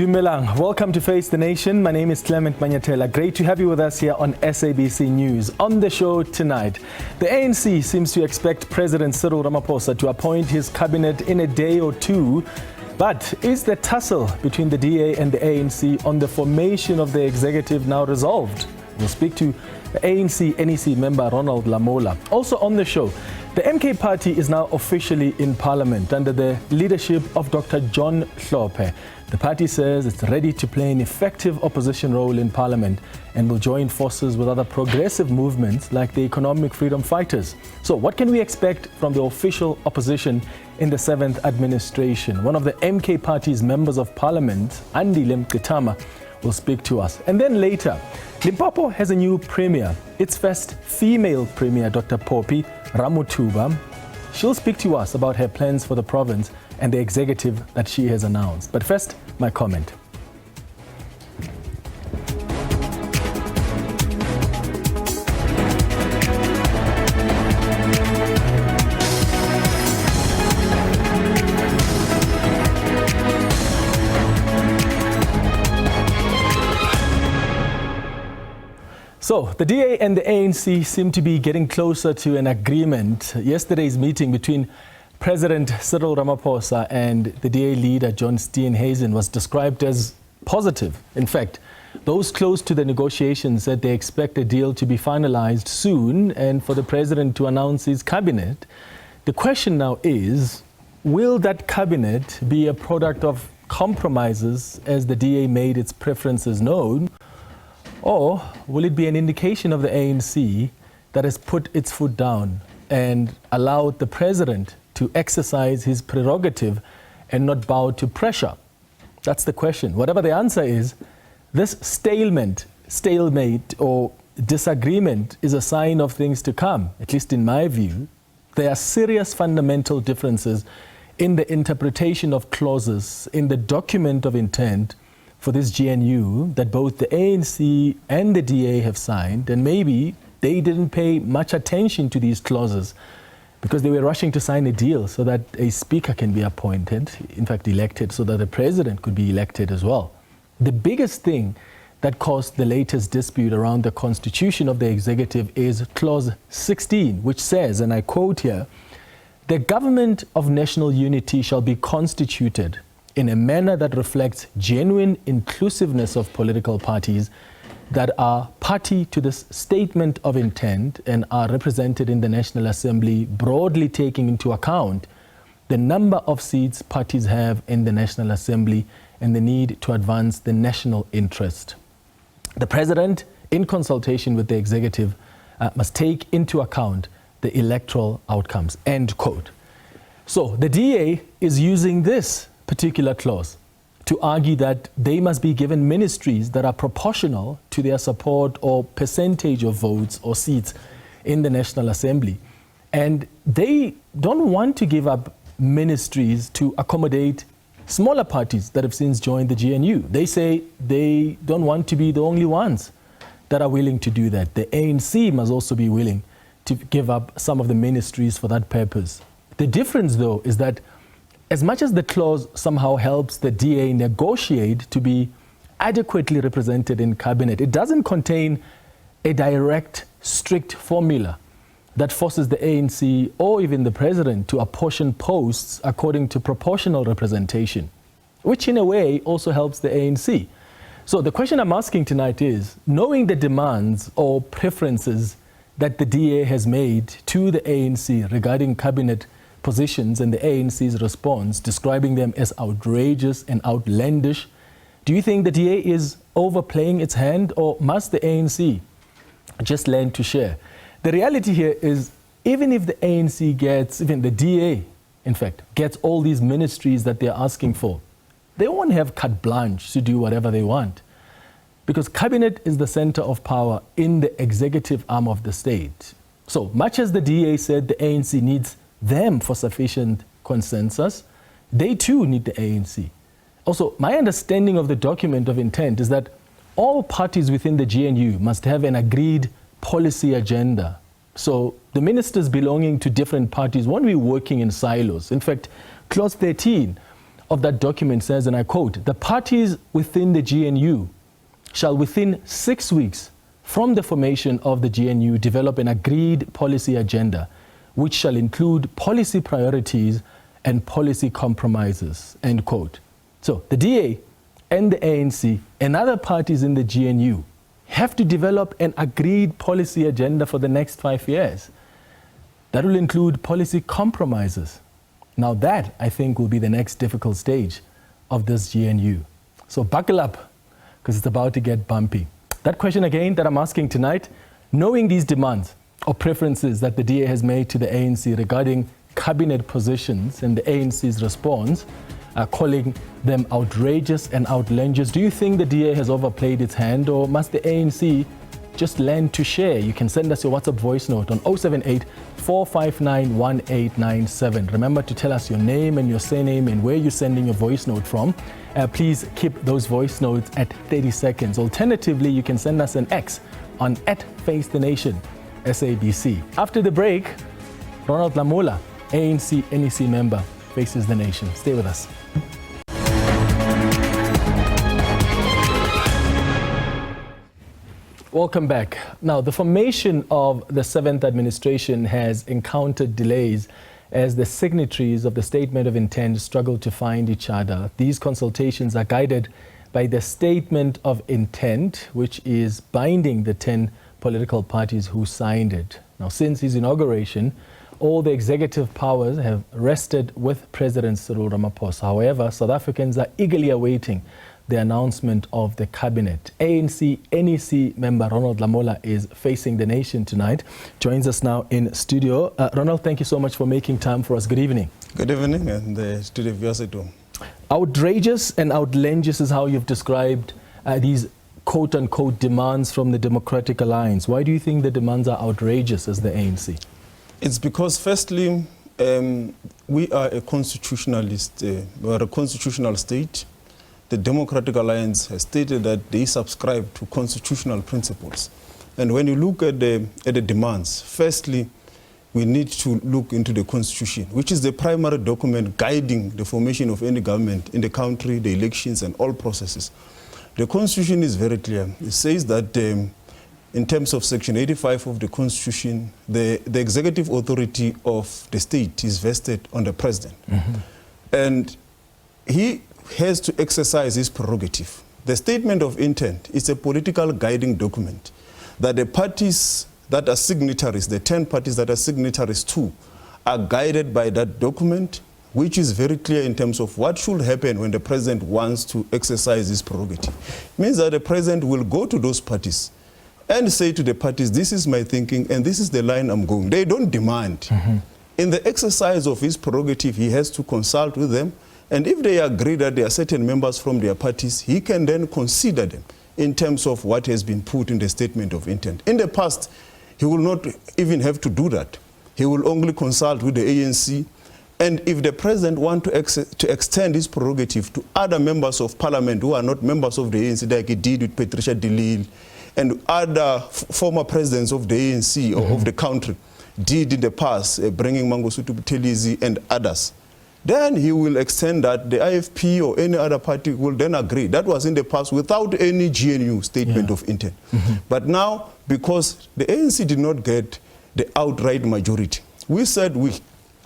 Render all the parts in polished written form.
Dumelang, welcome to Face the Nation. My name is Clement Manyatela. Great to have you with us here on SABC News. On the show tonight, the ANC seems to expect President Cyril Ramaphosa to appoint his cabinet in a day or two. But is the tussle between the DA and the ANC on the formation of the executive now resolved? We'll speak to the ANC NEC member Ronald Lamola. Also on the show, the MK party is now officially in parliament under the leadership of Dr John Hlophe. The party says it's ready to play an effective opposition role in parliament and will join forces with other progressive movements like the economic freedom fighters. So what can we expect from the official opposition in the 7th administration? One of the MK party's members of parliament, Andile Mngxitama, will speak to us. And then later, Limpopo has a new premier. Its first female premier, Dr Poppy Ramuthuba. She'll speak to us about her plans for the province and the executive that she has announced. But first, my comment. So, the DA and the ANC seem to be getting closer to an agreement. Yesterday's meeting between President Cyril Ramaphosa and the DA leader John Steenhuisen was described as positive. In fact, those close to the negotiations said they expect a deal to be finalized soon and for the president to announce his cabinet. The question now is, will that cabinet be a product of compromises as the DA made its preferences known? Or will it be an indication of the ANC that has put its foot down and allowed the president to exercise his prerogative and not bow to pressure? That's the question. Whatever the answer is, this stalemate or disagreement is a sign of things to come, at least in my view. There are serious fundamental differences in the interpretation of clauses in the document of intent for this GNU that both the ANC and the DA have signed, and maybe they didn't pay much attention to these clauses because they were rushing to sign a deal so that a speaker can be appointed, in fact elected, so that the president could be elected as well. The biggest thing that caused the latest dispute around the constitution of the executive is clause 16, which says, and I quote here, "The government of national unity shall be constituted in a manner that reflects genuine inclusiveness of political parties that are party to this statement of intent and are represented in the National Assembly, broadly taking into account the number of seats parties have in the National Assembly and the need to advance the national interest. The President, in consultation with the executive, must take into account the electoral outcomes," end quote. So the DA is using this particular clause to argue that they must be given ministries that are proportional to their support or percentage of votes or seats in the National Assembly. And they don't want to give up ministries to accommodate smaller parties that have since joined the GNU. They say they don't want to be the only ones that are willing to do that. The ANC must also be willing to give up some of the ministries for that purpose. The difference, though, is that as much as the clause somehow helps the DA negotiate to be adequately represented in cabinet, it doesn't contain a direct, strict formula that forces the ANC or even the president to apportion posts according to proportional representation, which in a way also helps the ANC. So the question I'm asking tonight is, knowing the demands or preferences that the DA has made to the ANC regarding cabinet positions and the ANC's response, describing them as outrageous and outlandish, do you think the DA is overplaying its hand, or must the ANC just learn to share? The reality here is, even if the ANC gets, even the DA, in fact, gets all these ministries that they're asking for, they won't have carte blanche to do whatever they want, because cabinet is the center of power in the executive arm of the state. So much as the DA said the ANC needs them for sufficient consensus, they too need the ANC. Also, my understanding of the document of intent is that all parties within the GNU must have an agreed policy agenda. So the ministers belonging to different parties won't be working in silos. In fact, clause 13 of that document says, and I quote, "The parties within the GNU shall within 6 weeks from the formation of the GNU develop an agreed policy agenda which shall include policy priorities and policy compromises," end quote. So the DA and the ANC and other parties in the GNU have to develop an agreed policy agenda for the next 5 years. That will include policy compromises. Now that, I think, will be the next difficult stage of this GNU. So buckle up, because it's about to get bumpy. That question again that I'm asking tonight, knowing these demands or preferences that the DA has made to the ANC regarding cabinet positions and the ANC's response, calling them outrageous and outlandish, do you think the DA has overplayed its hand, or must the ANC just learn to share? You can send us your WhatsApp voice note on 078 459 1897. Remember to tell us your name and your surname and where you're sending your voice note from. Please keep those voice notes at 30 seconds. Alternatively, you can send us an X on @FaceTheNation SABC. After the break, Ronald Lamola, ANC NEC member, faces the nation. Stay with us. Welcome back. Now, the formation of the 7th administration has encountered delays as the signatories of the Statement of Intent struggle to find each other. These consultations are guided by the Statement of Intent, which is binding the 10 political parties who signed it. Now, since his inauguration, all the executive powers have rested with President Cyril Ramaphosa. However, South Africans are eagerly awaiting the announcement of the cabinet. ANC NEC member Ronald Lamola is facing the nation tonight. Joins us now in studio. Ronald, thank you so much for making time for us. Good evening. Good evening, and the studio viewers at home. Outrageous and outlandish is how you've described these quote-unquote demands from the Democratic Alliance. Why do you think the demands are outrageous as the ANC? It's because, firstly, we are a constitutionalist, we are a constitutional state. The Democratic Alliance has stated that they subscribe to constitutional principles. And when you look at the demands, firstly, we need to look into the Constitution, which is the primary document guiding the formation of any government in the country, the elections, and all processes. The Constitution is very clear. It says that in terms of Section 85 of the Constitution, the executive authority of the state is vested on the president. Mm-hmm. And he has to exercise his prerogative. The Statement of Intent is a political guiding document that the parties that are signatories, the 10 parties that are signatories to, are guided by that document, which is very clear in terms of what should happen when the president wants to exercise his prerogative. It means that the president will go to those parties and say to the parties, this is my thinking and this is the line I'm going. They don't demand. Mm-hmm. In the exercise of his prerogative, he has to consult with them, and if they agree that there are certain members from their parties, he can then consider them in terms of what has been put in the Statement of Intent. In the past, he will not even have to do that. He will only consult with the ANC, and if the president wants to extend his prerogative to other members of parliament who are not members of the ANC, like he did with Patricia de Lille, and other former presidents of the ANC or of the country did in the past, bringing Mangosuthu Buthelezi and others, then he will extend that. The IFP or any other party will then agree. That was in the past without any GNU Statement of Intent. Mm-hmm. But now, because the ANC did not get the outright majority, we said we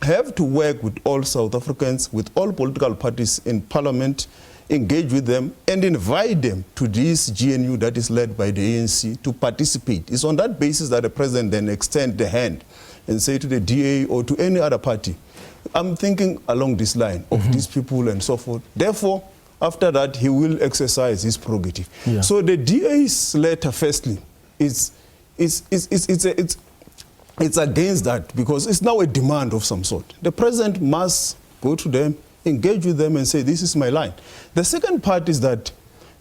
have to work with all South Africans, with all political parties in parliament, engage with them and invite them to this GNU that is led by the ANC to participate. It's on that basis that the president then extend the hand and say to the DA or to any other party, I'm thinking along this line of these people and so forth. Therefore, after that, he will exercise his prerogative. Yeah. So the DA's letter, firstly, it's against that, because it's now a demand of some sort. The president must go to them, engage with them and say, this is my line. The second part is that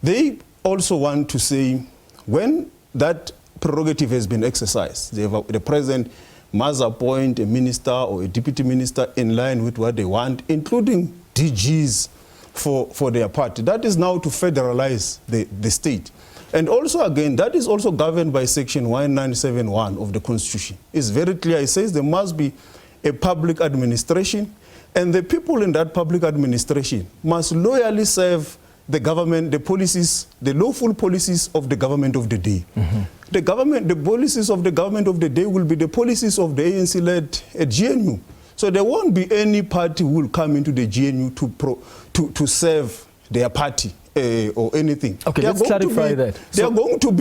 they also want to say, when that prerogative has been exercised, the president must appoint a minister or a deputy minister in line with what they want, including DGs for their party. That is now to federalize the state. And also, again, that is also governed by Section 1971 of the Constitution. It's very clear. It says there must be a public administration, And the people in that public administration must loyally serve the government, the policies, the lawful policies of the government of the day. The policies of the government of the day will be the policies of the ANC-led GNU. So there won't be any party who will come into the GNU to serve their party or anything. Okay, let's clarify that. They are going to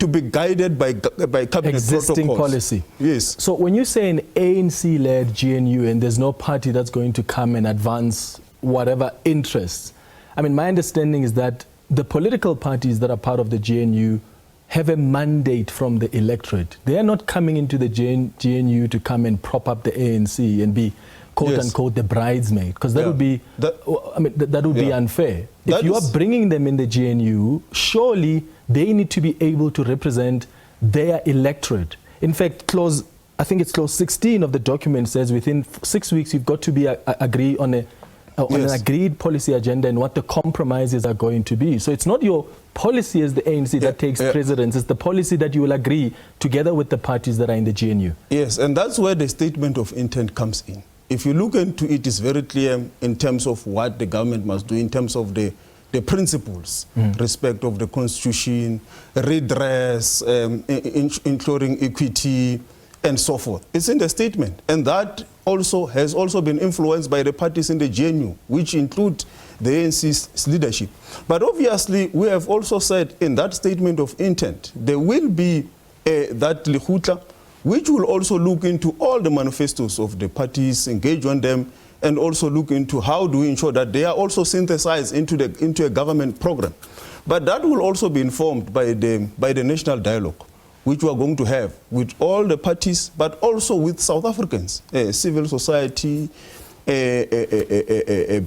be guided by cabinet existing protocols. Policy. Yes. So when you say an ANC-led GNU and there's no party that's going to come and advance whatever interests, I mean, my understanding is that the political parties that are part of the GNU have a mandate from the electorate. They are not coming into the GNU to come and prop up the ANC and be quote-unquote the bridesmaid, because that would be, that would be unfair. If you are bringing them in the GNU, surely they need to be able to represent their electorate. In fact, I think it's clause 16 of the document says within 6 weeks you've got to be agree on an agreed policy agenda and what the compromises are going to be. So it's not your policy as the ANC that takes precedence, it's the policy that you will agree together with the parties that are in the GNU. Yes, and that's where the statement of intent comes in. If you look into it, it's very clear in terms of what the government must do, in terms of the principles, respect of the constitution, redress, including equity, and so forth. It's in the statement. And that also has been influenced by the parties in the GNU, which include the ANC's leadership. But obviously, we have also said in that statement of intent, there will be that Lekgotla, which will also look into all the manifestos of the parties, engage on them, and also look into how do we ensure that they are also synthesized into a government program. But that will also be informed by the national dialogue, which we are going to have with all the parties, but also with South Africans, civil society,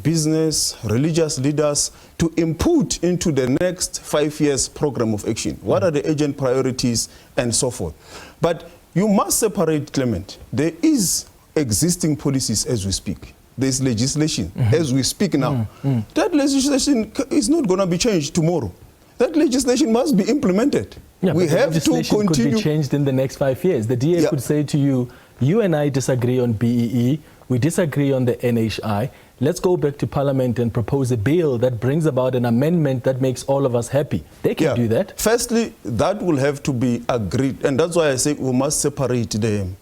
business, religious leaders, to input into the next 5 years program of action. What are the urgent priorities and so forth. But you must separate, Clement. There is existing policies as we speak. There's legislation as we speak now. That legislation is not going to be changed tomorrow. That legislation must be implemented. Yeah, we have to continue. Could be changed in the next 5 years. The DA could say to you, you and I disagree on BEE, we disagree on the NHI. Let's go back to Parliament and propose a bill that brings about an amendment that makes all of us happy. They can do that. Firstly, that will have to be agreed. And that's why I say we must separate the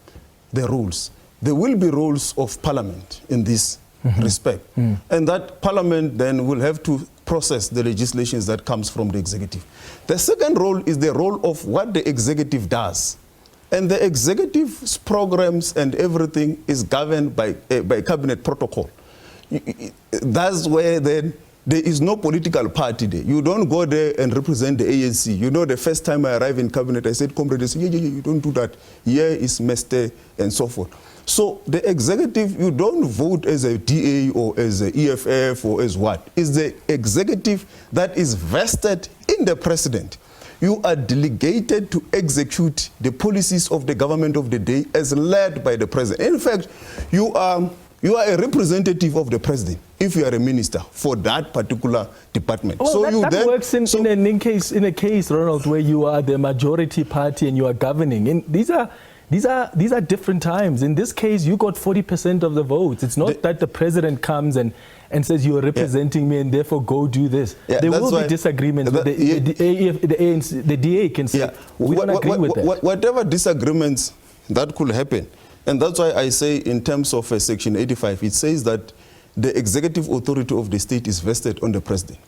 rules. There will be rules of Parliament in this respect. And that Parliament then will have to process the legislations that comes from the executive. The second role is the role of what the executive does. And the executive's programs and everything is governed by cabinet protocol. That's where then there is no political party there. You don't go there and represent the ANC. You know, the first time I arrived in cabinet, I said, comrade, they said, you don't do that. Here is Mester and so forth. So the executive, you don't vote as a DA or as a EFF or as what? It's the executive that is vested in the president. You are delegated to execute the policies of the government of the day as led by the president. In fact, you are a representative of the president if you are a minister for that particular department. Well, so that works in a case, Ronald, where you are the majority party and you are governing. And these are different times. In this case, you got 40% of the votes. It's not that the president comes and says you are representing me and therefore go do this. There will be disagreements. The ANC, the DA can say, we don't agree with that. Whatever disagreements that could happen. And that's why I say in terms of Section 85, it says that the executive authority of the state is vested on the president.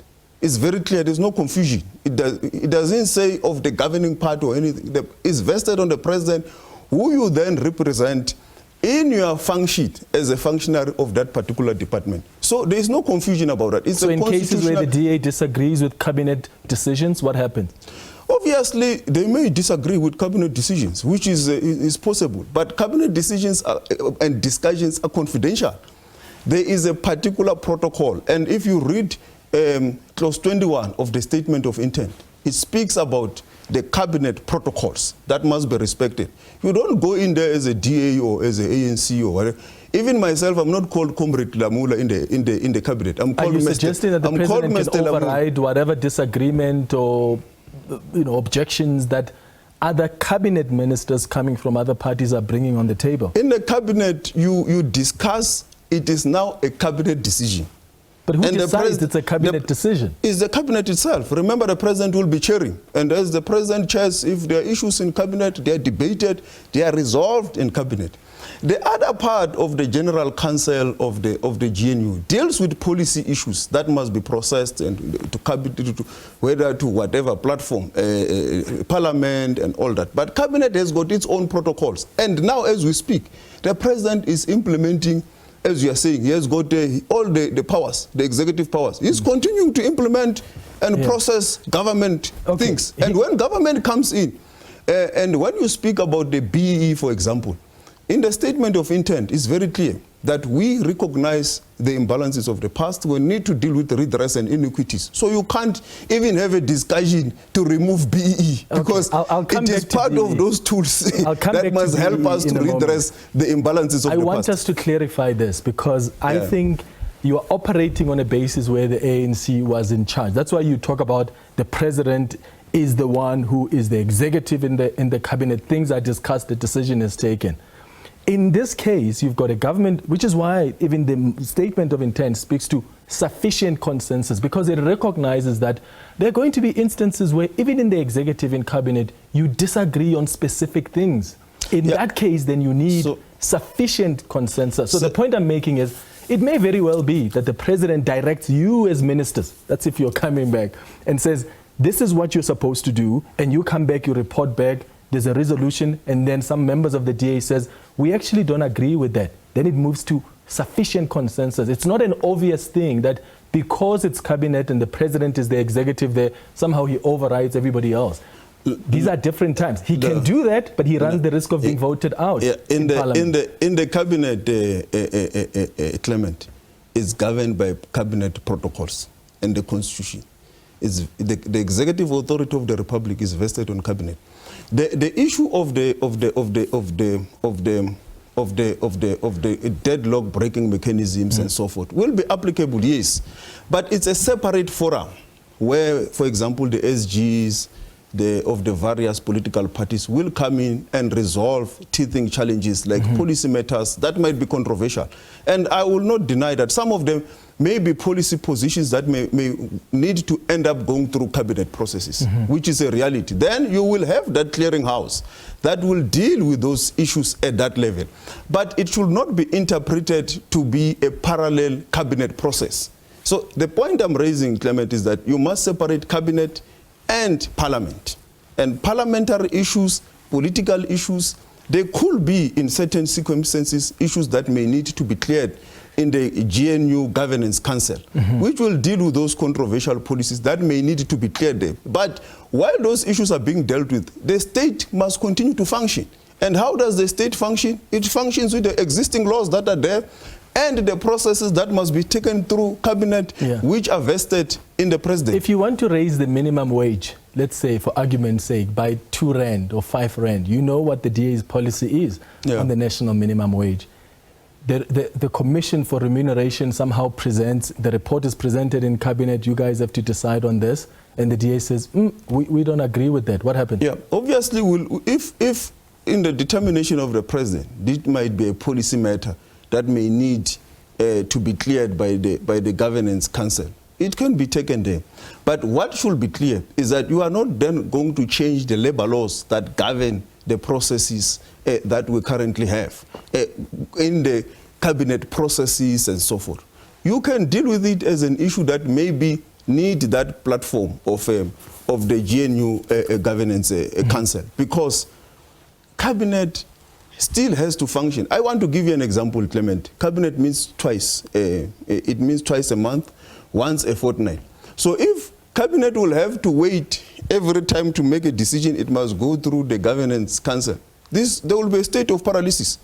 It's very clear. There's no confusion. It doesn't say of the governing party or anything. It's vested on the president, who you then represent in your function as a functionary of that particular department. So there is no confusion about that. So in cases where the DA disagrees with cabinet decisions, what happens? Obviously, they may disagree with cabinet decisions, which is possible. But cabinet decisions and discussions are confidential. There is a particular protocol. And if you read clause 21 of the statement of intent, it speaks about the cabinet protocols that must be respected. You don't go in there as a DA or as an ANC or whatever. Even myself, I'm not called Comrade Lamola in the cabinet. I'm called Are you suggesting that the president can override whatever disagreement or objections that other cabinet ministers coming from other parties are bringing on the table? In the cabinet, you discuss, it is now a cabinet decision. But who decides it's a cabinet decision? It's the cabinet itself. Remember, the president will be chairing. And as the president chairs, if there are issues in cabinet, they are debated, they are resolved in cabinet. The other part of the General Council of the GNU deals with policy issues that must be processed and to cabinet, whether to whatever platform, parliament and all that. But cabinet has got its own protocols. And now as we speak, the president is implementing, as you are saying, he has got all the powers, the executive powers. He's continuing to implement and process government things. And when government comes in, and when you speak about the BEE, for example, in the statement of intent, it's very clear that we recognize the imbalances of the past. We need to deal with redress and inequities. So you can't even have a discussion to remove BEE because it is part of those tools that must help us to redress the imbalances of the past. I want us to clarify this because I think you are operating on a basis where the ANC was in charge. That's why you talk about the president is the one who is the executive in the cabinet. Things are discussed, the decision is taken. In this case, you've got a government, which is why even the statement of intent speaks to sufficient consensus, because it recognizes that there are going to be instances where even in the executive and cabinet, you disagree on specific things. In that case, then you need sufficient consensus. So the point I'm making is, it may very well be that the president directs you as ministers, that's if you're coming back, and says, this is what you're supposed to do, and you come back, you report back, there's a resolution, and then some members of the DA says, we actually don't agree with that. Then it moves to sufficient consensus. It's not an obvious thing that because it's cabinet and the president is the executive there, somehow he overrides everybody else. These are different times. He can do that, but he runs the risk of being voted out. In the cabinet, Clement, is governed by cabinet protocols and the constitution. The executive authority of the republic is vested on cabinet. The issue of the deadlock breaking mechanisms and so forth will be applicable, yes, but it's a separate forum where, for example, the SGs of the various political parties will come in and resolve teething challenges like policy matters that might be controversial. And I will not deny that some of them may be policy positions that may need to end up going through cabinet processes, which is a reality. Then you will have that clearinghouse that will deal with those issues at that level. But it should not be interpreted to be a parallel cabinet process. So the point I'm raising, Clement, is that you must separate cabinet and parliament. And parliamentary issues, political issues, they could be, in certain circumstances, issues that may need to be cleared in the GNU Governance Council, which will deal with those controversial policies that may need to be cleared there. But while those issues are being dealt with, the state must continue to function. And how does the state function? It functions with the existing laws that are there and the processes that must be taken through cabinet, which are vested in the president. If you want to raise the minimum wage, let's say for argument's sake, by 2 Rand or 5 Rand, you know what the DA's policy is on the national minimum wage. The Commission for Remuneration somehow presents, the report is presented in cabinet, you guys have to decide on this, and the DA says, we don't agree with that. What happened? Yeah, obviously, if in the determination of the president, this might be a policy matter that may need to be cleared by the Governance Council, it can be taken there. But what should be clear is that you are not then going to change the labor laws that govern the processes that we currently have in the cabinet processes and so forth. You can deal with it as an issue that maybe need that platform of the GNU Governance Council, because cabinet still has to function. I want to give you an example, Clement. Cabinet means twice. It means twice a month, once a fortnight. So if cabinet will have to wait every time to make a decision, it must go through the Governance Council. There will be a state of paralysis.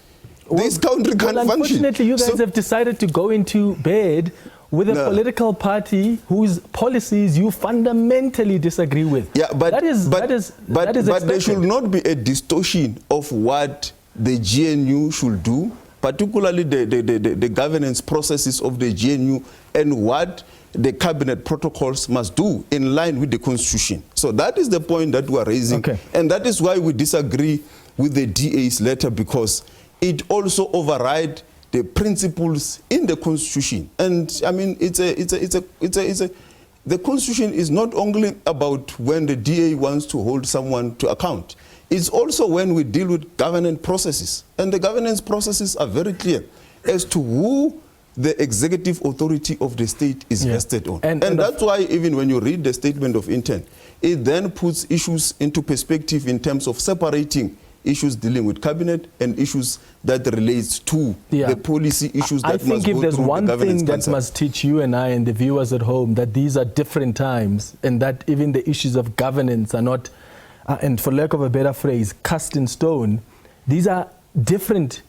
This country can't function. Unfortunately, you guys have decided to go into bed with a political party whose policies you fundamentally disagree with. Yeah, but that is there should not be a distortion of what the GNU should do particularly the governance processes of the GNU and what the cabinet protocols must do in line with the constitution. So that is the point that we are raising. Okay. And that is why we disagree with the DA's letter, because it also overrides the principles in the constitution. And I mean, the constitution is not only about when the DA wants to hold someone to account. It's also when we deal with governance processes. And the governance processes are very clear as to who the executive authority of the state is vested on. And that's why even when you read the statement of intent, it then puts issues into perspective in terms of separating issues dealing with cabinet and issues that relates to the policy issues that must go through the governance. I think if there's one thing that must teach you and I and the viewers at home, that these are different times, and that even the issues of governance are not, and for lack of a better phrase, cast in stone. These are different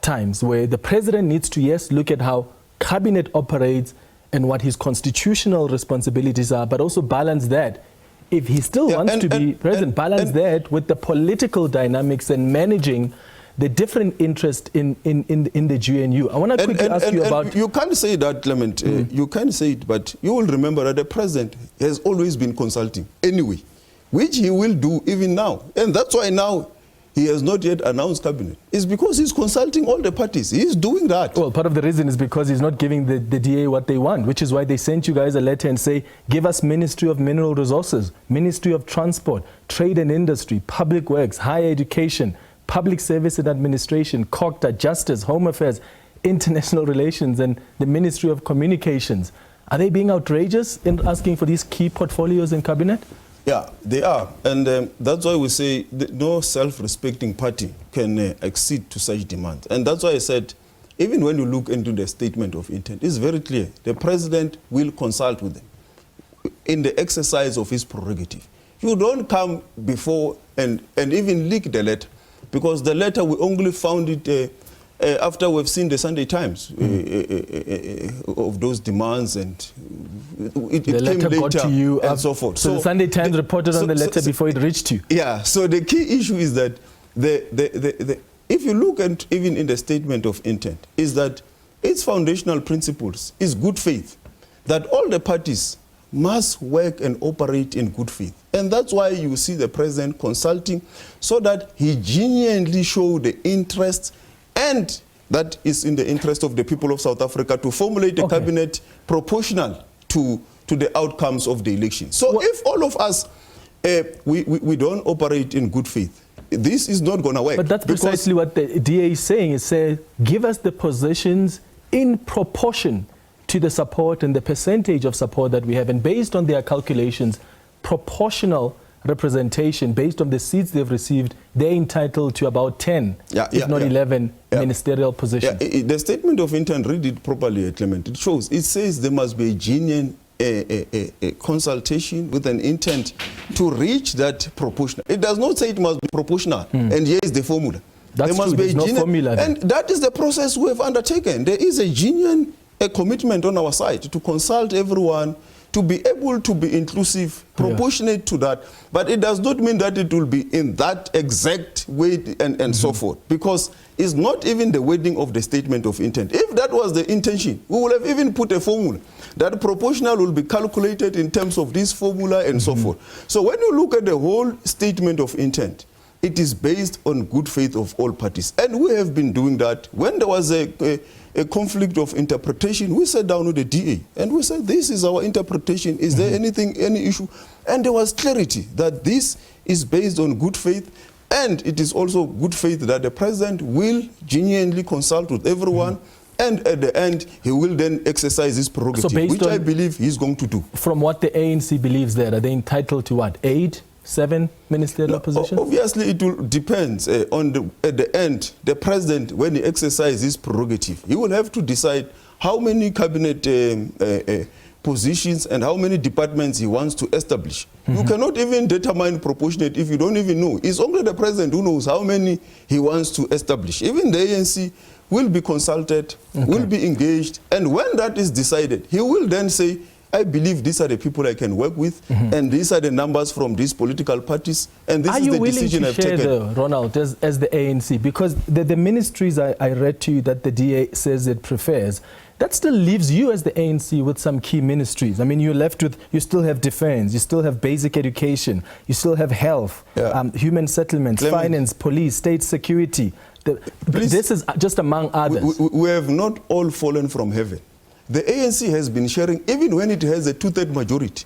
times where the president needs to, yes, look at how cabinet operates and what his constitutional responsibilities are, but also balance that. If he still wants to be president, balance that with the political dynamics and managing the different interest in the GNU. I want to quickly ask you about... You can't say that, Clement. You can't say it, but you will remember that the president has always been consulting anyway, which he will do even now. And that's why now he has not yet announced cabinet. It's because he's consulting all the parties. He's doing that. Well, part of the reason is because he's not giving the DA what they want, which is why they sent you guys a letter and say, give us Ministry of Mineral Resources, Ministry of Transport, Trade and Industry, Public Works, Higher Education, Public Service and Administration, COCTA, Justice, Home Affairs, International Relations, and the Ministry of Communications. Are they being outrageous in asking for these key portfolios in cabinet? Yeah, they are. And that's why we say that no self-respecting party can accede to such demands. And that's why I said, even when you look into the statement of intent, it's very clear. The president will consult with them in the exercise of his prerogative. You don't come before and even leak the letter, because the letter, we only found it after we've seen the Sunday Times of those demands, and it came later got to you and so forth. So the Sunday Times reported on the letter before it reached you. Yeah, so the key issue is that if you look at even in the statement of intent, is that its foundational principles is good faith, that all the parties must work and operate in good faith. And that's why you see the president consulting, so that he genuinely show the interest, and that is in the interest of the people of South Africa, to formulate a cabinet proportional to the outcomes of the election. So if all of us, we don't operate in good faith, this is not going to work. But that's precisely what the DA is saying. It says, give us the positions in proportion to the support and the percentage of support that we have. And based on their calculations, proportional representation, based on the seats they've received, they're entitled to about 10, if not 11 ministerial positions. Yeah, the statement of intent, read it properly, Clement. It shows, it says there must be a genuine consultation with an intent to reach that proportional. It does not say it must be proportional, and here is the formula. That's there must true. be There's no formula and that is the process we have undertaken. There is a genuine commitment on our side to consult everyone, to be able to be inclusive, proportionate to that. But it does not mean that it will be in that exact way and so forth, because it's not even the wording of the statement of intent. If that was the intention, we would have even put a formula that proportional will be calculated in terms of this formula and so forth. So when you look at the whole statement of intent, it is based on good faith of all parties. And we have been doing that. When there was a conflict of interpretation, we sat down with the DA and we said, this is our interpretation. Is there anything, any issue? And there was clarity that this is based on good faith, and it is also good faith that the president will genuinely consult with everyone, and at the end, he will then exercise his prerogative, which I believe he's going to do. From what the ANC believes there, are they entitled to what, 8, 7 ministerial positions? Obviously, it will depend on at the end, the president, when he exercises his prerogative, he will have to decide how many cabinet positions and how many departments he wants to establish. You cannot even determine proportionate if you don't even know. It's only the president who knows how many he wants to establish. Even the ANC will be consulted, will be engaged, and when that is decided, he will then say, I believe these are the people I can work with, and these are the numbers from these political parties, and this is the decision I've taken. Are you willing to share, though, Ronald, as the ANC? Because the ministries I read to you that the DA says it prefers, that still leaves you as the ANC with some key ministries. I mean, you're left with, you still have defense, you still have basic education, you still have health, human settlements, finance, police, state security. This is just among others. We have not all fallen from heaven. The ANC has been sharing, even when it has a two-third majority.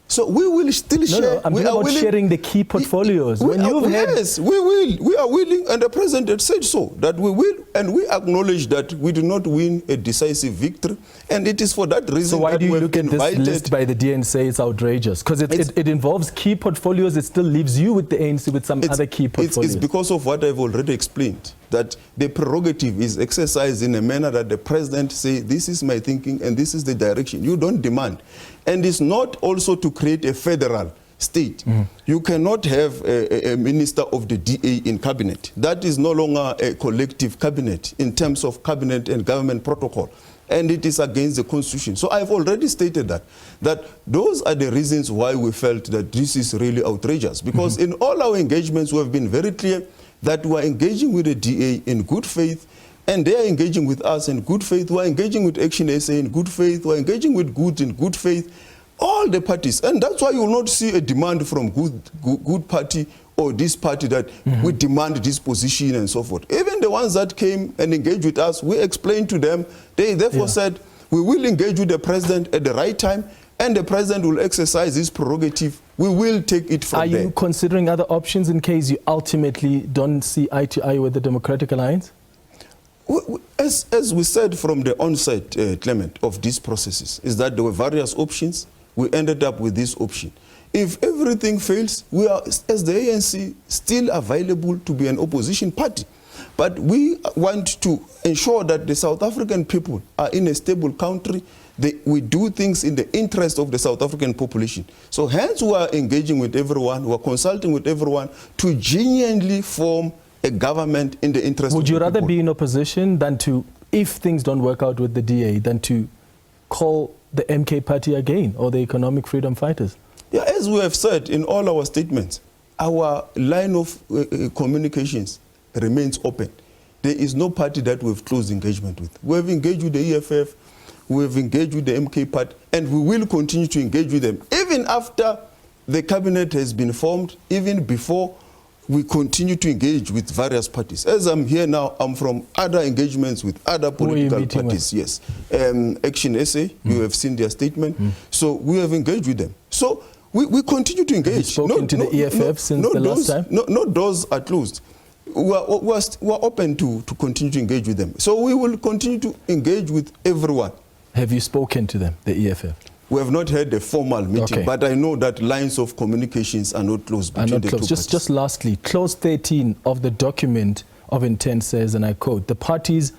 So we will still share. No, I'm talking about sharing the key portfolios. Yes, we will. We are willing, and the president had said so, that we will, and we acknowledge that we do not win a decisive victory, and it is for that reason. So why that do you we look at this list by the DA and say it's outrageous? Because it involves key portfolios. It still leaves you with the ANC with some other key portfolios. It's because of what I've already explained, that the prerogative is exercised in a manner that the president say, this is my thinking and this is the direction. You don't demand. And it's not also to create a federal state. You cannot have a minister of the DA in cabinet. That is no longer a collective cabinet in terms of cabinet and government protocol. And it is against the constitution. So I've already stated that those are the reasons why we felt that this is really outrageous. Because in all our engagements, we have been very clear that we are engaging with the DA in good faith, and they are engaging with us in good faith. We are engaging with Action SA in good faith. We are engaging with Good in good faith. All the parties. And that's why you will not see a demand from good party or this party that we demand this position and so forth. Even the ones that came and engaged with us, we explained to them. They therefore said, we will engage with the president at the right time, and the president will exercise his prerogative. We will take it from there. Are you considering other options in case you ultimately don't see eye to eye with the Democratic Alliance? As we said from the onset, Clement, of these processes, is that there were various options. We ended up with this option. If everything fails, we are, as the ANC, still available to be an opposition party. But we want to ensure that the South African people are in a stable country. We do things in the interest of the South African population. So hence we are engaging with everyone, we are consulting with everyone to genuinely form a government in the interest of the people. Would you rather be in opposition than to, if things don't work out with the DA, than to call the MK party again, or the Economic Freedom Fighters? Yeah, as we have said in all our statements, our line of communications remains open. There is no party that we have close engagement with. We have engaged with the EFF, we have engaged with the MK party, and we will continue to engage with them. Even after the cabinet has been formed, even before, we continue to engage with various parties. As I'm here now, I'm from other engagements with other political parties. Yes, Action SA, you have seen their statement. So we have engaged with them. So we continue to engage. Have you spoken to the EFF since the last time? No doors are closed. We are open to continue to engage with them. So we will continue to engage with everyone. Have you spoken to them, the EFF? We have not had a formal meeting, but I know that lines of communications are not closed between the two parties. Just lastly, clause 13 of the document of intent says, and I quote, the parties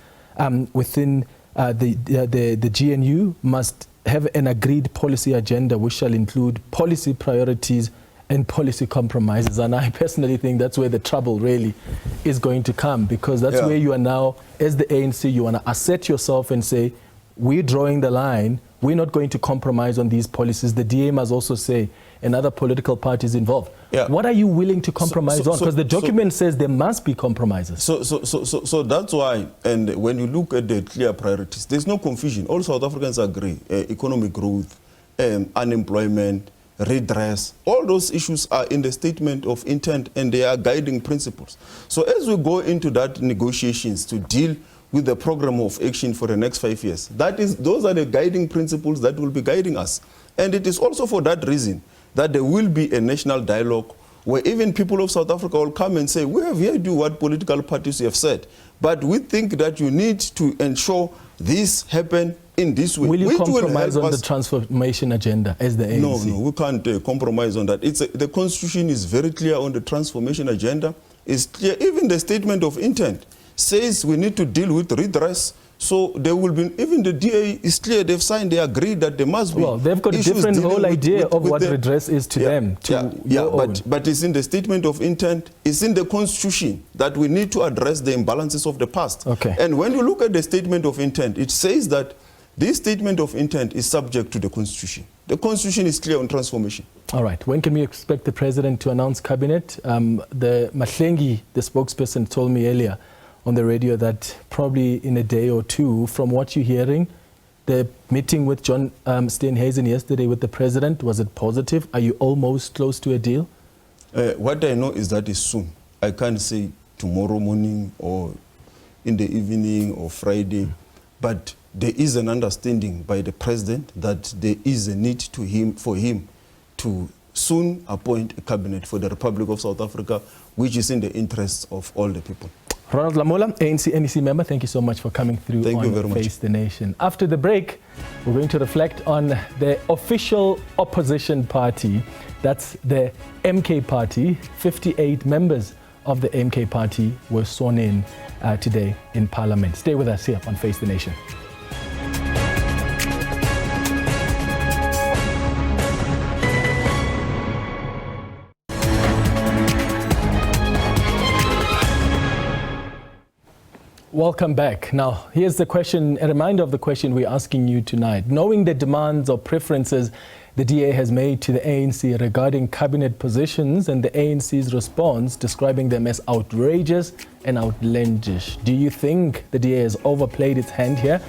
within the GNU must have an agreed policy agenda which shall include policy priorities and policy compromises. And I personally think that's where the trouble really is going to come, because that's where you are now, as the ANC, you want to assert yourself and say, we're drawing the line, we're not going to compromise on these policies. The DA must also say, and other political parties involved. What are you willing to compromise on? Because the document says there must be compromises. So that's why, and when you look at the clear priorities, there's no confusion. All South Africans agree. Economic growth, unemployment, redress, all those issues are in the statement of intent, and they are guiding principles. So as we go into that negotiations to deal with the program of action for the next 5 years, those are the guiding principles that will be guiding us. And it is also for that reason that there will be a national dialogue where even people of South Africa will come and say, we have heard you what political parties have said, but we think that you need to ensure this happen in this way. Will you compromise on the transformation agenda as the ANC? No, we can't compromise on that. The Constitution is very clear on the transformation agenda. It's clear. Even the statement of intent says we need to deal with redress. So there will be, even the DA is clear, they've signed, they agree that there must be. Well, they've got a different whole idea of what redress is to them. But it's in the statement of intent, it's in the Constitution that we need to address the imbalances of the past. Okay. And when you look at the statement of intent, it says that This statement of intent is subject to the Constitution. The Constitution is clear on transformation. All right. When can we expect the President to announce cabinet? The Mahlengi, the spokesperson, told me earlier on the radio that probably in a day or two. From what you're hearing, the meeting with John Steenhuisen yesterday with the President, was it positive? Are you almost close to a deal? What I know is that it's soon. I can't say tomorrow morning or in the evening or Friday, but there is an understanding by the President that there is a need for him to soon appoint a cabinet for the Republic of South Africa, which is in the interests of all the people. Ronald Lamola, ANC NEC member, thank you so much for coming through on Face the Nation. After the break, we're going to reflect on the official opposition party. That's the MK Party. 58 members of the MK Party were sworn in today in Parliament. Stay with us here on Face the Nation. Welcome back. Now, here's the question, a reminder of the question we're asking you tonight. Knowing the demands or preferences the DA has made to the ANC regarding cabinet positions and the ANC's response describing them as outrageous and outlandish, do you think the DA has overplayed its hand here?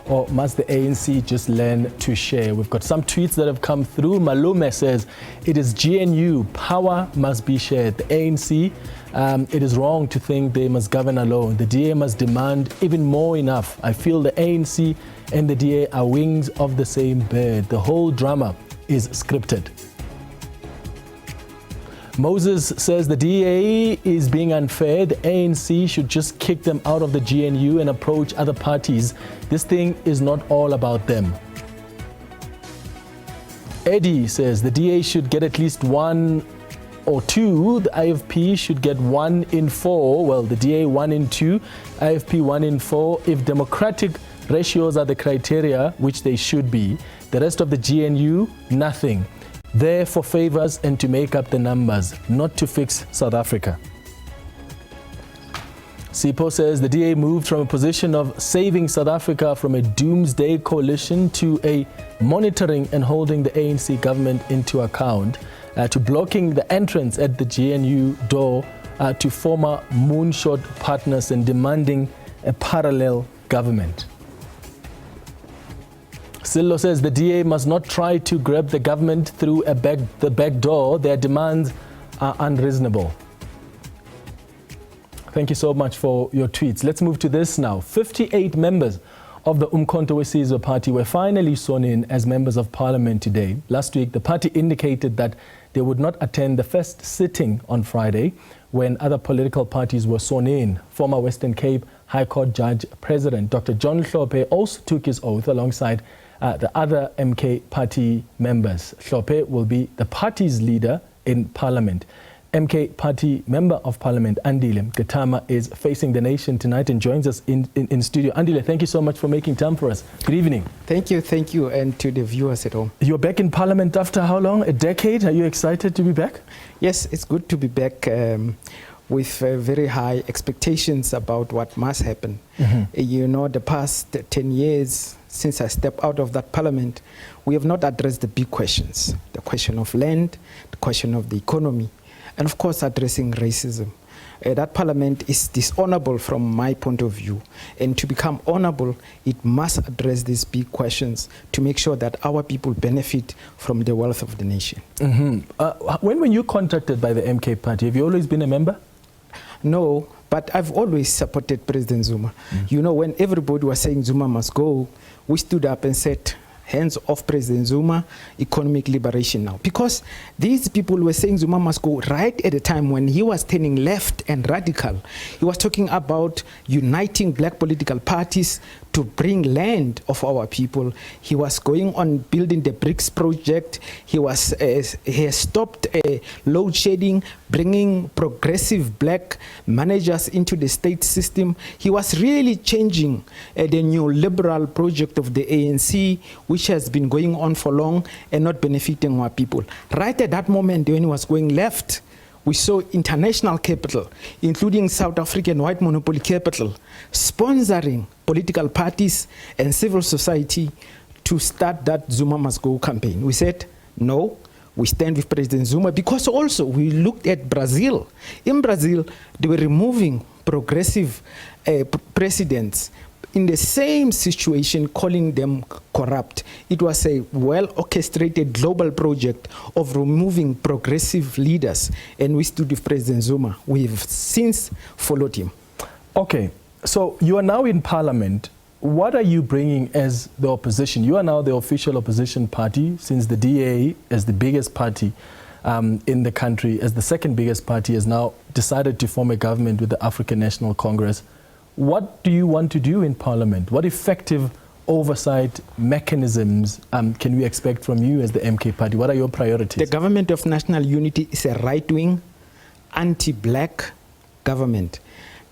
Or must the ANC just learn to share? We've got some tweets that have come through. Malume says, it is GNU, power must be shared. The ANC, it is wrong to think they must govern alone. The DA must demand even more enough. I feel the ANC and the DA are wings of the same bird. The whole drama is scripted. Moses says the DA is being unfair. The ANC should just kick them out of the GNU and approach other parties. This thing is not all about them. Eddie says the DA should get at least 1 or 2. The IFP should get 1 in 4. Well, the DA 1 in 2, IFP 1 in 4. If democratic ratios are the criteria, which they should be, the rest of the GNU, nothing. There for favors and to make up the numbers, not to fix South Africa. Sipo says the DA moved from a position of saving South Africa from a doomsday coalition to a monitoring and holding the ANC government into account, to blocking the entrance at the GNU door to former moonshot partners and demanding a parallel government. Sillo says the DA must not try to grab the government through the back door. Their demands are unreasonable. Thank you so much for your tweets. Let's move to this now. 58 members of the Umkhonto weSizwe party were finally sworn in as members of parliament today. Last week, the party indicated that they would not attend the first sitting on Friday when other political parties were sworn in. Former Western Cape High Court Judge President Dr John Hlophe also took his oath alongside the other MK party members. Hlophe will be the party's leader in parliament. MK Party Member of Parliament Andile Mngxitama is facing the nation tonight and joins us in studio. Andile, thank you so much for making time for us. Good evening. Thank you, and to the viewers at home. You're back in Parliament after how long? A decade? Are you excited to be back? Yes, it's good to be back with very high expectations about what must happen. Mm-hmm. You know, the past 10 years since I stepped out of that Parliament, we have not addressed the big questions. The question of land, the question of the economy, and of course addressing racism. That Parliament is dishonorable from my point of view, and to become honorable, it must address these big questions to make sure that our people benefit from the wealth of the nation. Mm-hmm. When were you contacted by the MK Party? Have you always been a member? No, but I've always supported President Zuma. Mm-hmm. You know, when everybody was saying Zuma must go, we stood up and said, hands off President Zuma, economic liberation now. Because these people were saying Zuma must go right at the time when he was turning left and radical. He was talking about uniting black political parties to bring land of our people. He was going on building the BRICS project. He has stopped load shedding, bringing progressive black managers into the state system. He was really changing the neoliberal project of the ANC, which has been going on for long and not benefiting our people. Right at that moment when he was going left, we saw international capital, including South African white monopoly capital, sponsoring political parties and civil society to start that Zuma must go campaign. We said, no, we stand with President Zuma, because also we looked at Brazil. In Brazil, they were removing progressive presidents in the same situation, calling them corrupt. It was a well-orchestrated global project of removing progressive leaders, and we stood with President Zuma. We've since followed him. Okay, so you are now in parliament. What are you bringing as the opposition? You are now the official opposition party, since the DA, as the biggest party in the country, as the second biggest party, has now decided to form a government with the African National Congress. What do you want to do in Parliament? What effective oversight mechanisms can we expect from you as the MK party? What are your priorities? The Government of National Unity is a right-wing, anti-black government.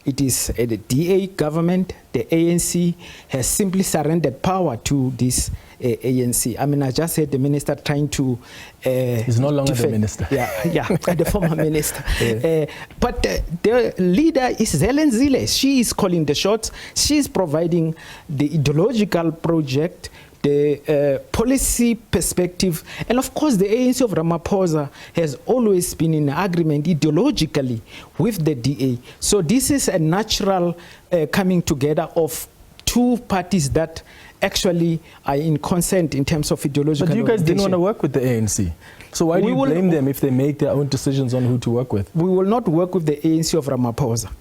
It is the DA government. The ANC has simply surrendered power to this ANC. I mean, I just heard the minister trying to... He's no longer the minister. Yeah, the former minister. Yeah. But the leader is Helen Zille. She is calling the shots. She is providing the ideological project, the policy perspective, and of course the ANC of Ramaphosa has always been in agreement ideologically with the DA. So this is a natural coming together of two parties that actually are in consent in terms of ideological But you guys orientation. didn't want to work with the ANC. So why do you blame them if they make their own decisions on who to work with? We will not work with the ANC of Ramaphosa.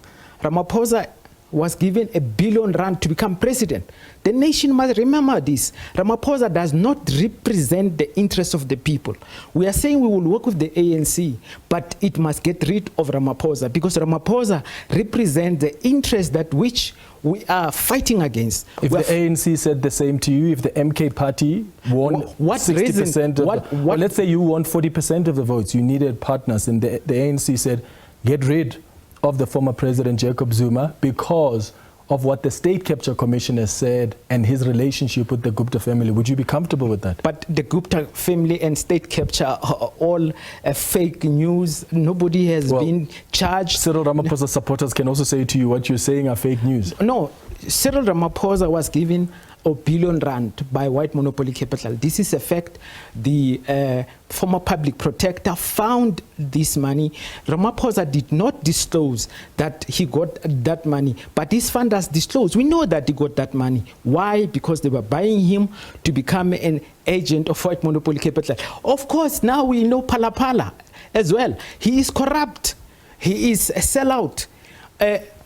Ramaphosa was given R1 billion to become president. The nation must remember this. Ramaphosa does not represent the interests of the people. We are saying we will work with the ANC, but it must get rid of Ramaphosa, because Ramaphosa represents the interests that which we are fighting against. If the ANC said the same to you, if the MK party won 60% well, let's say you won 40% of the votes, you needed partners, and the ANC said, get rid of the former President Jacob Zuma because of what the State Capture Commissioner said and his relationship with the Gupta family. Would you be comfortable with that? But the Gupta family and State Capture are all fake news. Nobody has been charged. Cyril Ramaphosa supporters can also say to you what you're saying are fake news. No, Cyril Ramaphosa was given R1 billion by white monopoly capital. This is a fact. The former public protector found this money. Ramaphosa did not disclose that he got that money, but his funders disclosed. We know that he got that money. Why? Because they were buying him to become an agent of white monopoly capital. Of course, now we know Pala as well. He is corrupt. He is a sellout.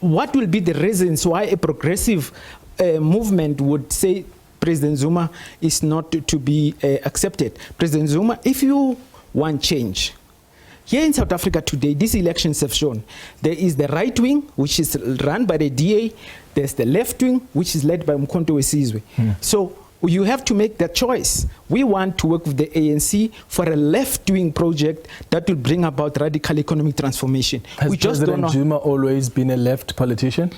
What will be the reasons why a progressive movement would say President Zuma is not to be accepted? President Zuma, if you want change, here in South Africa today, these elections have shown there is the right wing, which is run by the DA, there's the left wing, which is led by Mkhonto Wesizwe. So you have to make that choice. We want to work with the ANC for a left-wing project that will bring about radical economic transformation. Has President Zuma always been a left politician?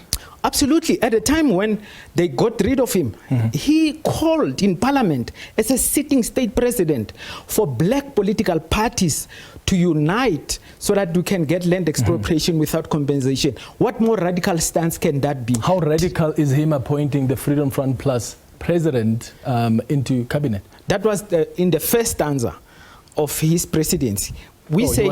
Absolutely. At the time when they got rid of him, he called in Parliament as a sitting state president for black political parties to unite so that we can get land expropriation without compensation. What more radical stance can that be? How radical is him appointing the Freedom Front Plus president into cabinet? That was in the first stanza of his presidency. We say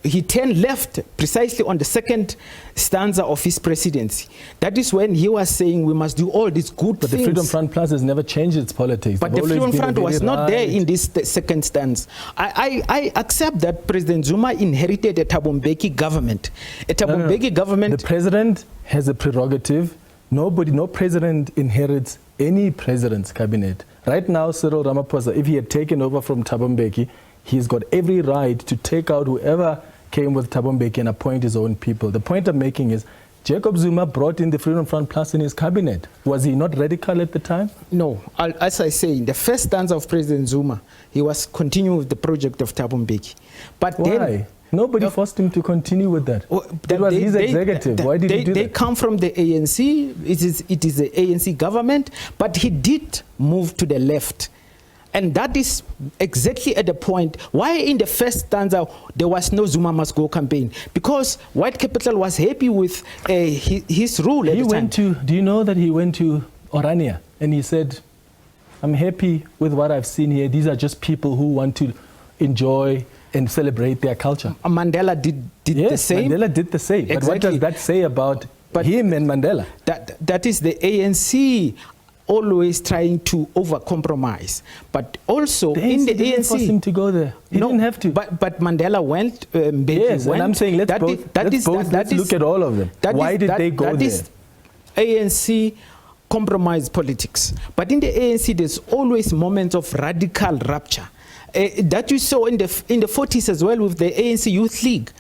he turned left precisely on the second stanza of his presidency. That is when he was saying we must do all these good things. But the Freedom Front Plus has never changed its politics. But the Freedom Front was not there in this second stanza. I accept that President Zuma inherited a Thabo Mbeki government. A Thabo Mbeki government... The president has a prerogative. No president inherits any president's cabinet. Right now, Cyril Ramaphosa, if he had taken over from Thabo Mbeki, he's got every right to take out whoever came with Thabo Mbeki and appoint his own people. The point I'm making is Jacob Zuma brought in the Freedom Front Plus in his cabinet. Was he not radical at the time? No. As I say, in the first stanza of President Zuma, he was continuing with the project of Thabo Mbeki. But why? Then, nobody forced him to continue with that. It was his executive. Why did he do that? They come from the ANC. It is the ANC government, but he did move to the left. And that is exactly at the point why in the first stanza there was no Zuma must go campaign, because white capital was happy with his rule at the time. Do you know that he went to Orania and he said, I'm happy with what I've seen here. These are just people who want to enjoy and celebrate their culture. Mandela did the same. Mandela did the same. Exactly. But what does that say about him and Mandela? That is the ANC always trying to over-compromise. But also the in the didn't ANC... force him to go there. He didn't have to. But Mandela went. Yes, and I'm saying let's look at all of them. Why did they go there? That is ANC compromise politics. But in the ANC, there's always moments of radical rupture. That you saw in the 40s as well with the ANC Youth League.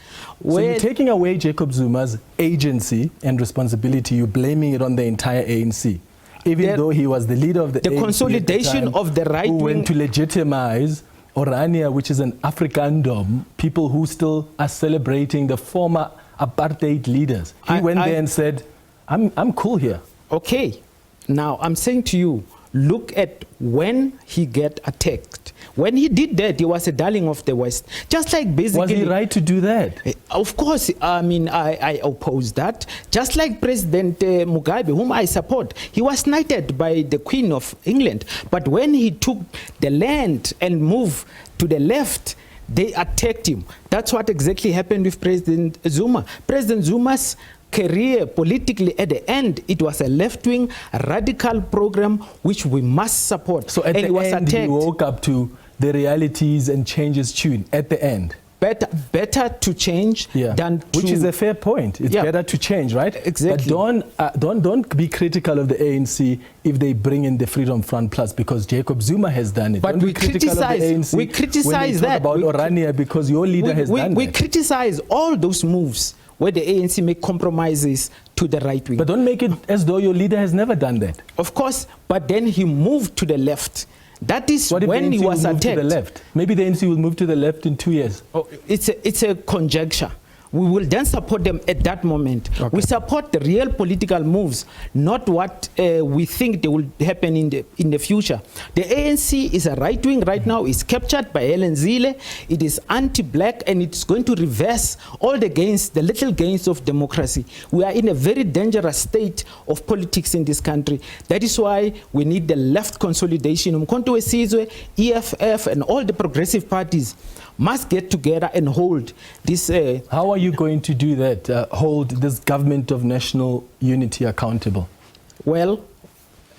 So you're taking away Jacob Zuma's agency and responsibility, you're blaming it on the entire ANC. Even though he was the leader of the ANC consolidation at the time, of the right who wing, went to legitimize Orania, which is an Africandom, people who still are celebrating the former apartheid leaders. He went there and said, I'm cool here. Okay. Now, I'm saying to you, look at when he get attacked. When he did that, he was a darling of the West. Just like basically... Was he right to do that? Of course, I mean, I oppose that. Just like President Mugabe, whom I support, he was knighted by the Queen of England. But when he took the land and moved to the left, they attacked him. That's what exactly happened with President Zuma. President Zuma's career politically at the end, it was a left-wing radical program which we must support. So at the end, he woke up to the realities and changes tune at the end. Better to change than to... Which is a fair point. It's better to change, right? Exactly. But don't be critical of the ANC if they bring in the Freedom Front Plus, because Jacob Zuma has done it. But don't we criticize that. About Orania because your leader has done We that. criticize all those moves where the ANC make compromises to the right wing. But don't make it as though your leader has never done that. Of course, but then he moved to the left. That is when he was attacked. To the left? Maybe the ANC will move to the left in 2 years. Oh, it's a conjecture. We will then support them at that moment. Okay. We support the real political moves, not what we think they will happen in the future. The ANC is a right wing right now. It's captured by Helen Zille. It is anti-black, and it's going to reverse all the gains, the little gains of democracy. We are in a very dangerous state of politics in this country. That is why we need the left consolidation. Umkhonto weSizwe, EFF, and all the progressive parties must get together and hold this. How are you going to do that? Hold this government of national unity accountable? Well,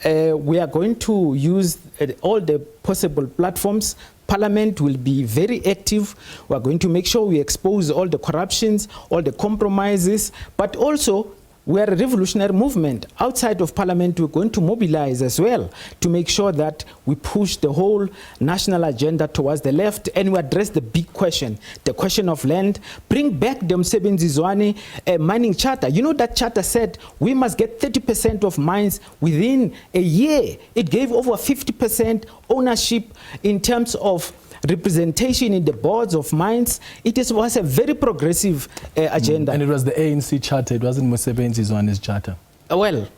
we are going to use all the possible platforms. Parliament will be very active. We are going to make sure we expose all the corruptions, all the compromises, but also we are a revolutionary movement. Outside of Parliament, we're going to mobilize as well to make sure that we push the whole national agenda towards the left, and we address the big question, the question of land, bring back the Msebenzizwane mining charter. You know that charter said we must get 30% of mines within a year. It gave over 50% ownership in terms of representation in the boards of mines. It was a very progressive agenda. And it was the ANC charter, it wasn't Msebenzizwane's charter. Well,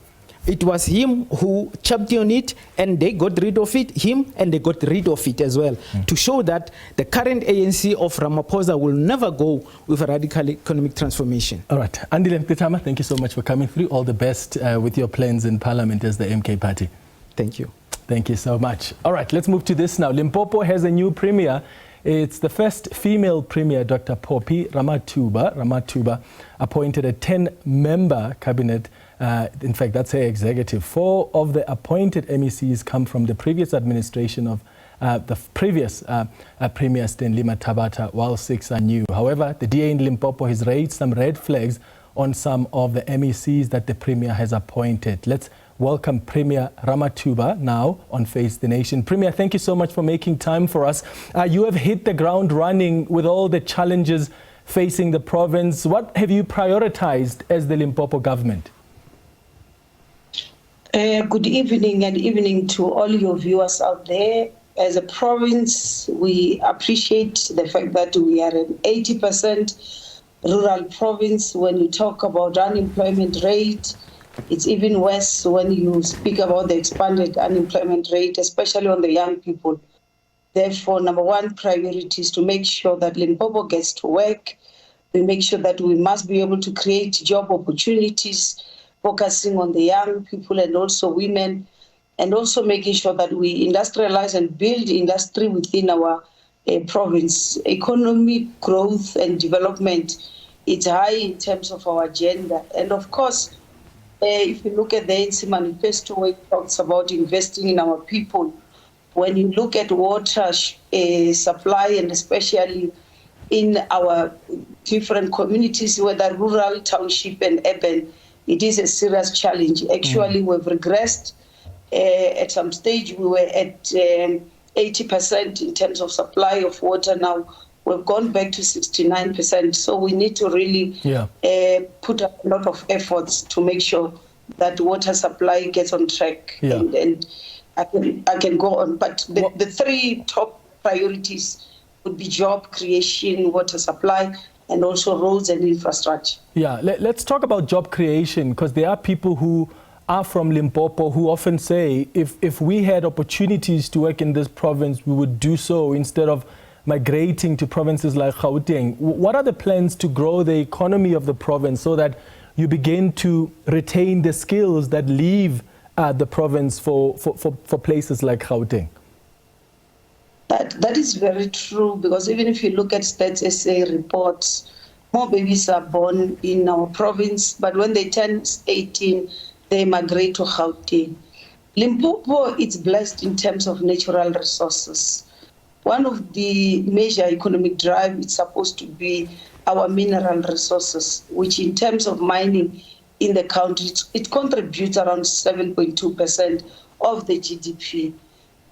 it was him who championed it, and they got rid of it, him, and they got rid of it as well, to show that the current ANC of Ramaphosa will never go with a radical economic transformation. All right. Andile Mngxitama, thank you so much for coming through. All the best with your plans in Parliament as the MK party. Thank you. Thank you so much. All right, let's move to this now. Limpopo has a new premier. It's the first female premier, Dr. Phophi Ramathuba, appointed a 10-member cabinet. In fact, that's her executive. 4 of the appointed MECs come from the previous administration of the previous Premier Stanley Mathabata, while 6 are new. However, the DA in Limpopo has raised some red flags on some of the MECs that the Premier has appointed. Let's welcome Premier Ramathuba now on Face the Nation. Premier, thank you so much for making time for us. You have hit the ground running with all the challenges facing the province. What have you prioritized as the Limpopo government? Good evening, and evening to all your viewers out there. As a province, we appreciate the fact that we are an 80% rural province. When you talk about unemployment rate, it's even worse when you speak about the expanded unemployment rate, especially on the young people. Therefore, number one priority is to make sure that Limpopo gets to work. We make sure that we must be able to create job opportunities, focusing on the young people and also women, and also making sure that we industrialize and build industry within our province. Economic growth and development is high in terms of our agenda. And of course, if you look at the ANC manifesto, where it talks about investing in our people, when you look at water supply, and especially in our different communities, whether rural, township, and urban, it is a serious challenge. Actually, we've regressed. At some stage, we were at 80% in terms of supply of water. Now we've gone back to 69%. So we need to really put a lot of efforts to make sure that water supply gets on track. Yeah. And I can go on. But the three top priorities would be job creation, water supply, and also roads and infrastructure. Yeah, let's talk about job creation, because there are people who are from Limpopo who often say, if we had opportunities to work in this province, we would do so instead of migrating to provinces like Gauteng. What are the plans to grow the economy of the province so that you begin to retain the skills that leave the province for places like Gauteng? That is very true, because even if you look at Stats SA reports, more babies are born in our province, but when they turn 18, they migrate to Gauteng. Limpopo is blessed in terms of natural resources. One of the major economic drive is supposed to be our mineral resources, which in terms of mining in the country, it contributes around 7.2% of the GDP.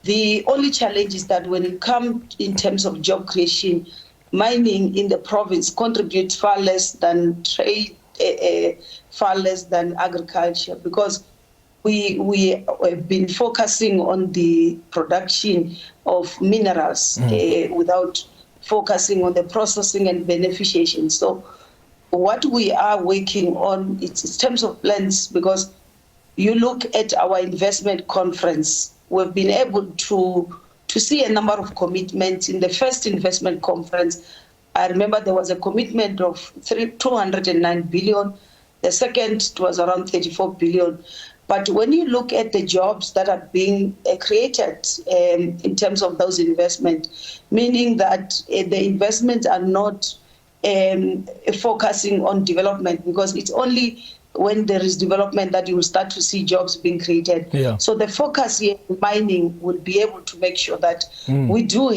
The only challenge is that when it comes in terms of job creation, mining in the province contributes far less than trade, far less than agriculture, because we have been focusing on the production of minerals without focusing on the processing and beneficiation. So what we are working on is in terms of plans, because you look at our investment conference, we've been able to see a number of commitments. In the first investment conference, I remember there was a commitment of 209 billion. The second was around 34 billion. But when you look at the jobs that are being created in terms of those investments, meaning that the investments are not focusing on development, because it's only when there is development that you will start to see jobs being created. Yeah. So the focus here in mining will be able to make sure that we do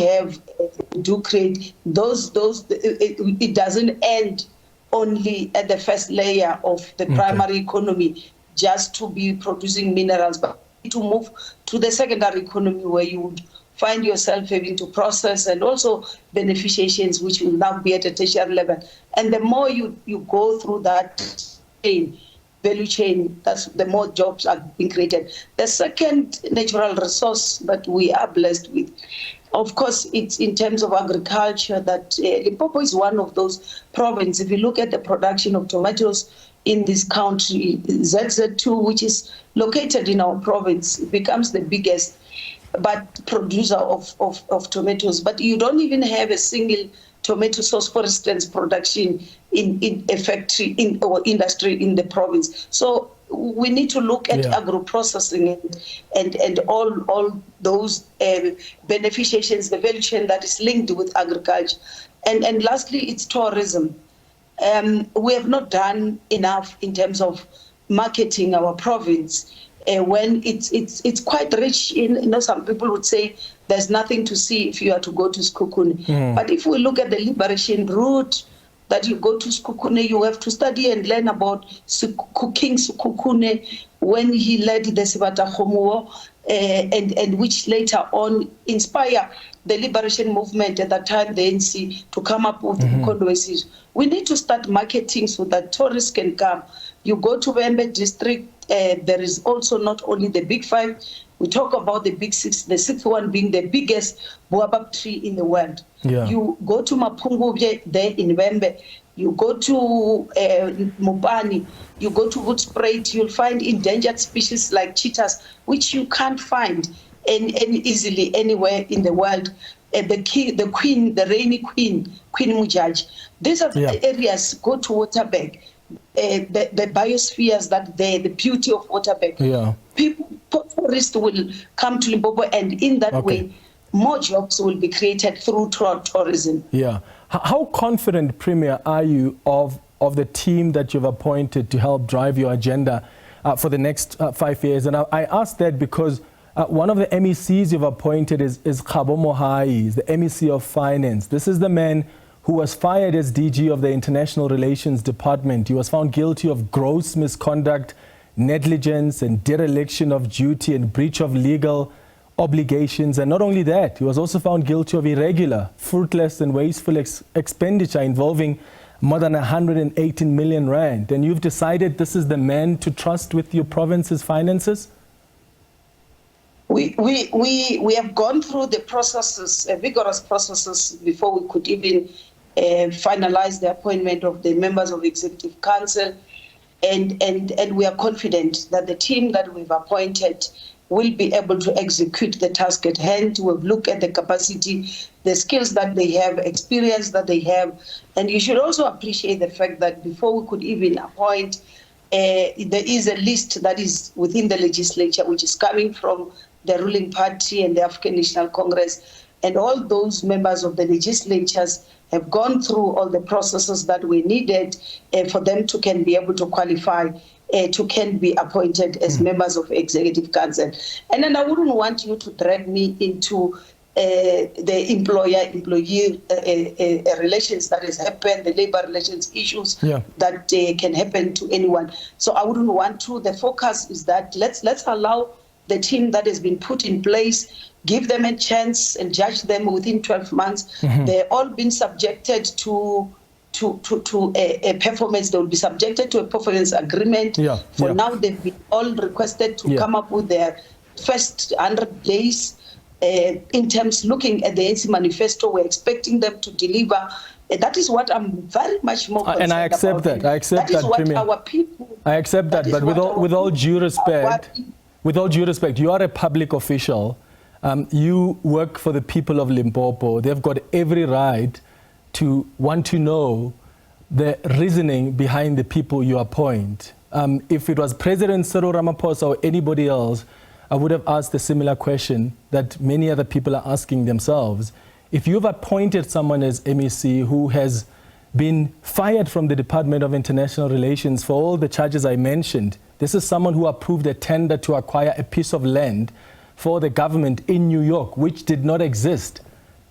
create those, it doesn't end only at the first layer of the primary economy, just to be producing minerals, but to move to the secondary economy, where you would find yourself having to process and also beneficiations, which will now be at a tertiary level. And the more you go through that value chain, that's the more jobs are being created. The second natural resource that we are blessed with, of course, it's in terms of agriculture, that Limpopo is one of those provinces. If you look at the production of tomatoes in this country, ZZ2, which is located in our province, becomes the biggest producer of tomatoes. But you don't even have a single tomato sauce, for instance, production in a factory or industry in the province. So we need to look at agro-processing and all those beneficiations, the value chain that is linked with agriculture. And lastly, it's tourism. We have not done enough in terms of marketing our province. When it's quite rich in, some people would say there's nothing to see if you are to go to Sekhukhune. But if we look at the liberation route, that you go to Sekhukhune, you have to study and learn about King Sekhukhune, when he led the Sebata Khomo, and which later on inspire the liberation movement at that time, the ANC, to come up with the We need to start marketing so that tourists can come. You go to Wembe district, there is also not only the big five, we talk about the big six, the sixth one being the biggest boabab tree in the world. Yeah. You go to Mapungubye there in Wembe, you go to Mopani, you go to Hoedspruit, you'll find endangered species like cheetahs, which you can't find easily anywhere in the world. The queen, the reigning queen, Queen Mujaj. These are the areas. Go to Waterberg, the biospheres that there, the beauty of Waterberg. Yeah. Tourists will come to Limpopo, and in that way, more jobs will be created through tourism. Yeah. How confident, Premier, are you of the team that you've appointed to help drive your agenda for the next 5 years? And I ask that because one of the MECs you've appointed is Khabo Mohai, the MEC of Finance. This is the man who was fired as DG of the International Relations Department. He was found guilty of gross misconduct, negligence and dereliction of duty and breach of legal obligations. And not only that, he was also found guilty of irregular, fruitless and wasteful expenditure involving more than 118 million rand. And you've decided this is the man to trust with your province's finances? We have gone through the processes, vigorous processes, before we could even finalize the appointment of the members of the Executive Council. And we are confident that the team that we've appointed will be able to execute the task at hand. We'll look at the capacity, the skills that they have, experience that they have. And you should also appreciate the fact that before we could even appoint, there is a list that is within the legislature, which is coming from the ruling party and the African National Congress. And all those members of the legislatures have gone through all the processes that we needed for them to can be able to qualify to can be appointed as members of Executive Council. And then I wouldn't want you to drag me into the employer-employee relations that has happened, the labor relations issues that can happen to anyone. So I wouldn't want to. The focus is that let's allow the team that has been put in place, give them a chance and judge them within 12 months. They've all been subjected to a performance. They will be subjected to a performance agreement. Now, they've been all requested to come up with their first 100 days. In terms looking at the ANC manifesto, we're expecting them to deliver. That is what I'm very much more concerned about. And I accept that. I accept that, Premier. Our people. I accept that. But with all due respect, you are a public official. You work for the people of Limpopo. They've got every right to want to know the reasoning behind the people you appoint. If it was President Cyril Ramaphosa or anybody else, I would have asked a similar question that many other people are asking themselves. If you've appointed someone as MEC who has been fired from the Department of International Relations for all the charges I mentioned, this is someone who approved a tender to acquire a piece of land for the government in New York, which did not exist.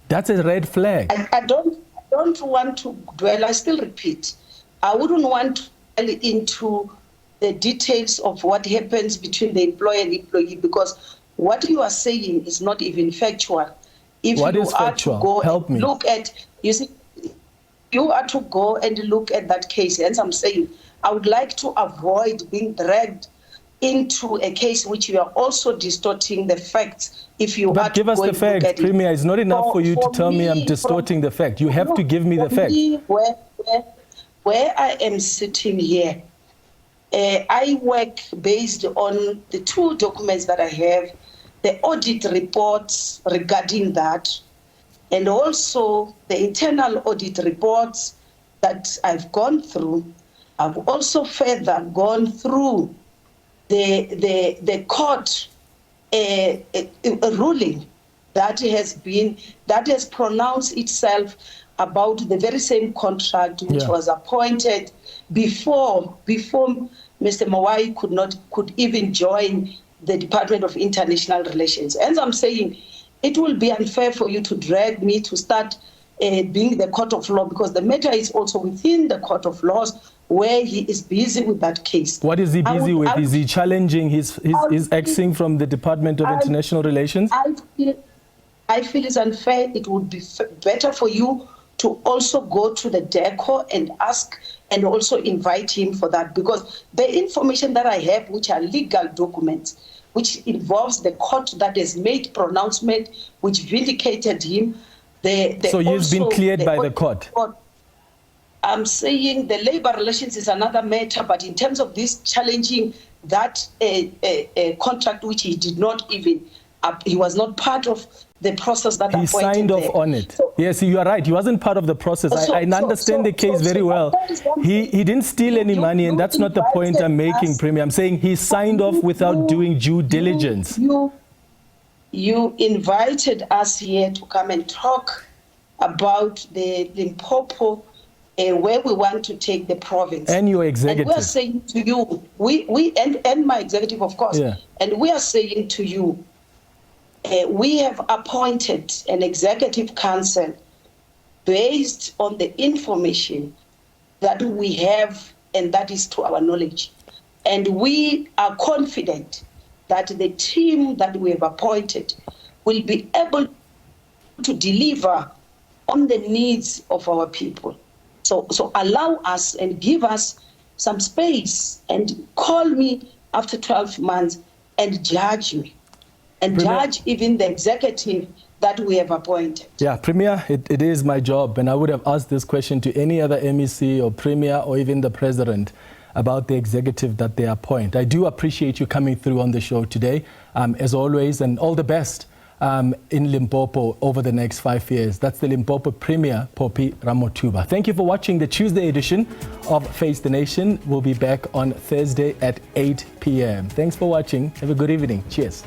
That's a red flag. I don't want to dwell. I still repeat, I wouldn't want to dwell into the details of what happens between the employer and employee, because what you are saying is not even factual. If what you is are factual? to go Help me. Look at, you see, you are to go and look at that case. As I'm saying, I would like to avoid being dragged into a case which you are also distorting the facts. If you but give us the facts, Premier. It's not enough for you to tell me I'm distorting the fact. You have to give me the fact. Where I am sitting here, I work based on the two documents that I have, the audit reports regarding that, and also the internal audit reports that I've gone through. I've also further gone through the court ruling that has pronounced itself about the very same contract which was appointed before Mr. Mawai could even join the Department of International Relations. As I'm saying, it will be unfair for you to drag me to start being the court of law, because the matter is also within the court of laws, where he is busy with that case. What is he busy with? Is he challenging his exiting from the Department of International Relations? I feel it's unfair. It would be better for you to also go to the DECO and ask and also invite him for that, because the information that I have, which are legal documents, which involves the court that has made pronouncement, which vindicated him. So he's been cleared by the court? I'm saying the labor relations is another matter, but in terms of this challenging that contract which he did not even he was not part of the process that he appointed signed off there. on it. Yes, you are right. He wasn't part of the process. I understand the case very well. He didn't steal any money, and that's not the point I'm making, Premier. I'm saying he signed off without doing due diligence. You invited us here to come and talk about the Limpopo, where we want to take the province. And your executive. And we're saying to you, and my executive, of course, yeah. And we are saying to you, we have appointed an executive council based on the information that we have, and that is to our knowledge. And we are confident that the team that we have appointed will be able to deliver on the needs of our people. So allow us and give us some space and call me after 12 months and judge me. And Premier, judge even the executive that we have appointed. Yeah, Premier, it is my job, and I would have asked this question to any other MEC or Premier or even the President about the executive that they appoint. I do appreciate you coming through on the show today, as always, and all the best in Limpopo over the next 5 years. That's the Limpopo Premier, Poppy Ramotuba. Thank you for watching the Tuesday edition of Face the Nation. We'll be back on Thursday at 8 p.m. Thanks for watching. Have a good evening. Cheers.